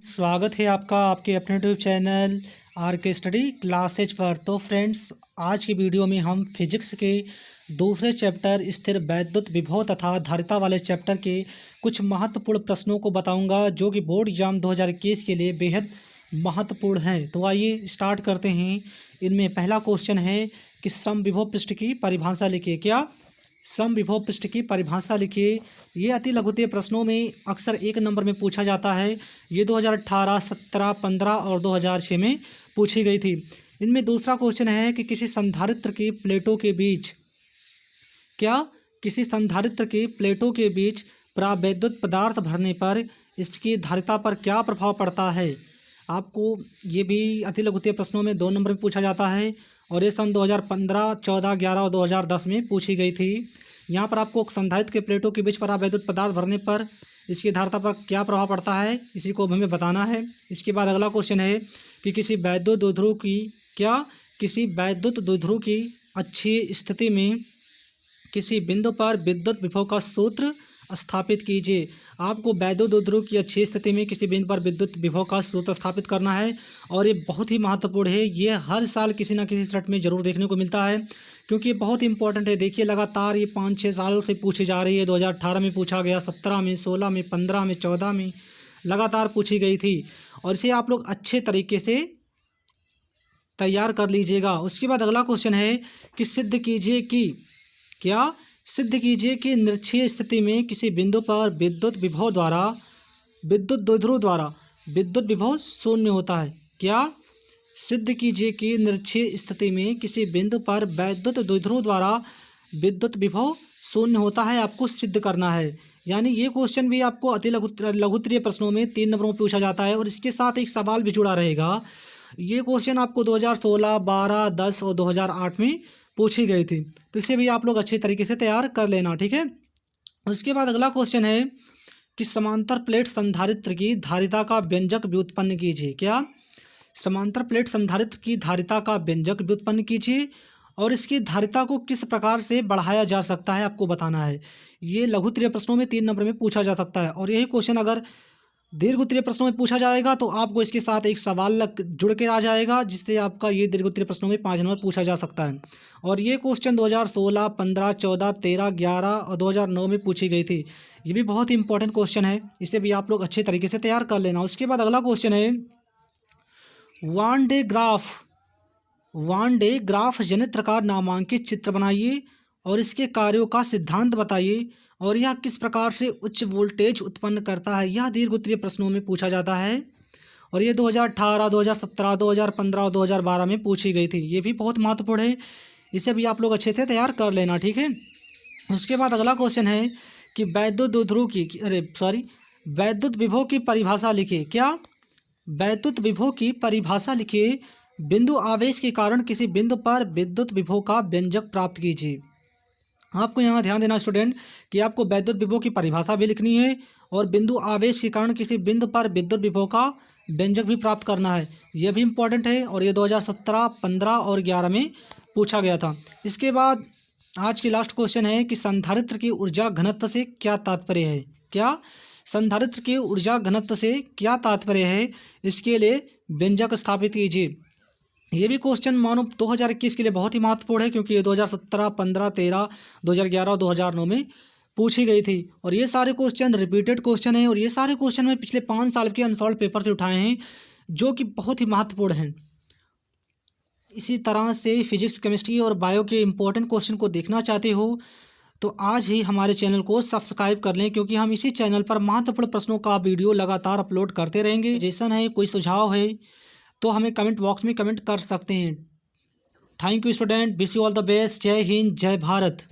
स्वागत है आपका आपके अपने यूट्यूब चैनल आर के स्टडी क्लासेज पर। तो फ्रेंड्स, आज की वीडियो में हम फिजिक्स के दूसरे चैप्टर स्थिर वैद्युत विभव तथा धारिता वाले चैप्टर के कुछ महत्वपूर्ण प्रश्नों को बताऊंगा जो कि बोर्ड एग्जाम 2021 के लिए बेहद महत्वपूर्ण हैं। तो आइए स्टार्ट करते हैं। इनमें पहला क्वेश्चन है कि समविभव पृष्ठ की परिभाषा लिखिए। क्या? समविभव पृष्ठ की परिभाषा लिखिए। ये अति लघुत्तरीय प्रश्नों में अक्सर 1 नंबर में पूछा जाता है। ये 2018, 17, 15 और 2006 में पूछी गई थी। इनमें दूसरा क्वेश्चन है कि किसी संधारित्र की प्लेटों के बीच किसी संधारित्र की प्लेटों के बीच प्रावैद्युत पदार्थ भरने पर इसकी धारिता पर क्या प्रभाव पड़ता है। आपको ये भी अति लघुत्तरीय प्रश्नों में 2 नंबर में पूछा जाता है और ये सन 2015, 14, 11 और 2010 में पूछी गई थी। यहाँ पर आपको संधारित्र के प्लेटों के बीच प्रावैद्युत पदार्थ भरने पर इसकी धारिता पर क्या प्रभाव पड़ता है, इसी को हमें बताना है। इसके बाद अगला क्वेश्चन है कि किसी वैद्युत द्विध्रुव की अच्छी स्थिति में किसी बिंदु पर विद्युत विभव का सूत्र स्थापित कीजिए। आपको वैद्युत द्विध्रुव की अच्छी स्थिति में किसी बिंदु पर विद्युत विभव का सूत्र स्थापित करना है और ये बहुत ही महत्वपूर्ण है। ये हर साल किसी न किसी सेट में ज़रूर देखने को मिलता है क्योंकि ये बहुत इंपॉर्टेंट है। देखिए, लगातार ये 5-6 सालों से पूछी जा रही है। 2018 में पूछा गया, 17 में, 16 में, 15 में, 14 में लगातार पूछी गई थी और इसे आप लोग अच्छे तरीके से तैयार कर लीजिएगा। उसके बाद अगला क्वेश्चन है कि सिद्ध कीजिए कि निरक्षीय स्थिति में किसी बिंदु पर विद्युत द्विध्रुव द्वारा विद्युत विभव शून्य होता है। क्या? सिद्ध कीजिए कि निरक्षीय स्थिति में किसी बिंदु पर वैद्युत द्विध्रुव द्वारा विद्युत विभव शून्य होता है। आपको सिद्ध करना है। यानी ये क्वेश्चन भी आपको अति लघुत्तरीय प्रश्नों में 3 नंबरों में पूछा जाता है और इसके साथ एक सवाल भी जुड़ा रहेगा। ये क्वेश्चन आपको 2016, 12, 10 और 2008 में पूछी गई थी। तो इसे भी आप लोग अच्छे तरीके से तैयार कर लेना, ठीक है। उसके बाद अगला क्वेश्चन है कि समांतर प्लेट संधारित्र की धारिता का व्यंजक व्युत्पन्न कीजिए। क्या? समांतर प्लेट संधारित्र की धारिता का व्यंजक व्युत्पन्न कीजिए और इसकी धारिता को किस प्रकार से बढ़ाया जा सकता है आपको बताना है। ये लघुत्तरीय प्रश्नों में 3 नंबर में पूछा जा सकता है और यही क्वेश्चन अगर दीर्घोत्तरीय प्रश्नों में पूछा जाएगा तो आपको इसके साथ एक सवाल जुड़ के आ जाएगा जिससे आपका ये दीर्घोत्तरीय प्रश्नों में 5 नंबर पूछा जा सकता है। और ये क्वेश्चन 2016, 15, 14, 13, 11 और 2009 में पूछी गई थी। ये भी बहुत ही इंपॉर्टेंट क्वेश्चन है, इसे भी आप लोग अच्छे तरीके से तैयार कर लेना। उसके बाद अगला क्वेश्चन है वान डे ग्राफ जनित प्रकार नामांकित चित्र बनाइए और इसके कार्यों का सिद्धांत बताइए और यह किस प्रकार से उच्च वोल्टेज उत्पन्न करता है। यह दीर्घोत्तरीय प्रश्नों में पूछा जाता है और ये 2018, 2017, 2015 और 2012 में पूछी गई थी। ये भी बहुत महत्वपूर्ण है, इसे भी आप लोग अच्छे से तैयार कर लेना, ठीक है। उसके बाद अगला क्वेश्चन है कि वैद्युत विभव की परिभाषा लिखिए। क्या? वैद्युत विभव की परिभाषा लिखिए। बिंदु आवेश के कारण किसी बिंदु पर विद्युत विभव का व्यंजक प्राप्त कीजिए। आपको यहाँ ध्यान देना स्टूडेंट कि आपको वैद्युत विभव की परिभाषा भी लिखनी है और बिंदु आवेश के कारण किसी बिंदु पर विद्युत विभव का व्यंजक भी प्राप्त करना है। यह भी इम्पोर्टेंट है और ये 2017, 15 और 11 में पूछा गया था। इसके बाद आज की लास्ट क्वेश्चन है कि संधारित्र की ऊर्जा घनत्व से क्या तात्पर्य है। क्या? संधारित्र की ऊर्जा घनत्व से क्या तात्पर्य है, इसके लिए व्यंजक स्थापित कीजिए। ये भी क्वेश्चन मानो 2021 के लिए बहुत ही महत्वपूर्ण है क्योंकि ये 2017, 15, 13, 2011 और 2009 में पूछी गई थी और ये सारे क्वेश्चन रिपीटेड क्वेश्चन हैं और ये सारे क्वेश्चन में पिछले 5 साल के अनसॉल्व पेपर से उठाए हैं जो कि बहुत ही महत्वपूर्ण हैं। इसी तरह से फिजिक्स, केमिस्ट्री और बायो के इंपॉर्टेंट क्वेश्चन को देखना चाहते हो तो आज ही हमारे चैनल को सब्सक्राइब कर लें क्योंकि हम इसी चैनल पर महत्वपूर्ण प्रश्नों का वीडियो लगातार अपलोड करते रहेंगे। जैसा है कोई सुझाव है तो हमें कमेंट बॉक्स में कमेंट कर सकते हैं। Thank you student, wish you all the best. जय हिंद, जय भारत।